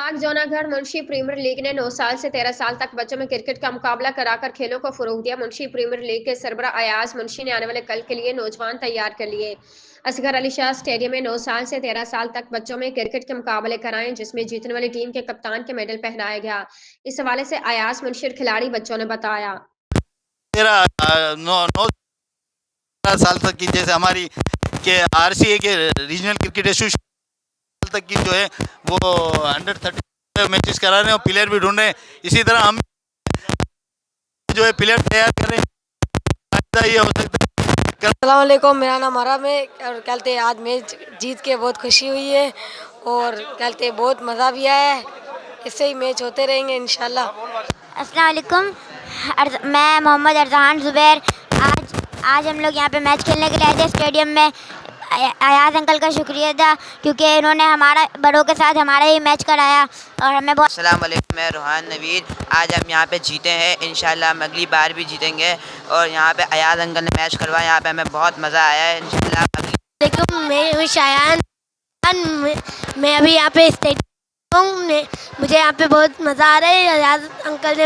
पाक जौनागढ़ Munshi premiere league ने 9 साल से 13 साल तक बच्चों में क्रिकेट का मुकाबला कराकर खेलों को फरोग दिया। मुंशी प्रीमियर लीग के सरबरा अयाज मुंशी ने आने वाले कल के लिए नौजवान तैयार कर लिए। असगर अली शाह स्टेडियम में 9 साल से 13 साल तक बच्चों में क्रिकेट के मुकाबले कराए, जिसमें जीतने वाली टीम के कप्तान के मेडल पहनाया गया। इस हवाले से अयाज मुंशी और खिलाड़ी बच्चों ने बताया। तेरह नौ नौ 13 साल तक की, जैसे हमारी के आरसीए के रीजनल क्रिकेट एसोसिएशन तक की जो है वो अंडर 30 मैचेस करा रहे हैं और प्लेयर भी ढूंढ रहे हैं। इसी तरह हम जो है प्लेयर तैयार कर रहे हैं। ये हो सकता है। अस्सलाम वालेकुम, मेरा नाम आराम है और कहते आज मैच जीत के बहुत खुशी हुई है और कहते बहुत मज़ा भी आया है। इससे ही मैच होते रहेंगे इंशाल्लाह। अस्सलाम वालेकुम, मैं मोहम्मद अरजहान ज़ुबैर। आज हम लोग यहाँ पे मैच खेलने के लिए आए थे स्टेडियम में। अयाज अंकल का शुक्रिया था क्योंकि इन्होंने हमारा बड़ों के साथ हमारा ही मैच कराया और हमें बहुत। अस्सलाम वालेकुम, मैं रोहान नवीद। आज हम यहाँ पे जीते हैं, इंशाल्लाह हम अगली बार भी जीतेंगे। और यहाँ पे अयाज अंकल ने मैच करवाया, यहाँ पे हमें बहुत मज़ा आया है। इंशाल्लाह मैं हूँ शायान। मैं अभी यहाँ पे स्टेडियम, मुझे यहाँ पे बहुत मज़ा आ रहा है। अयाज अंकल ने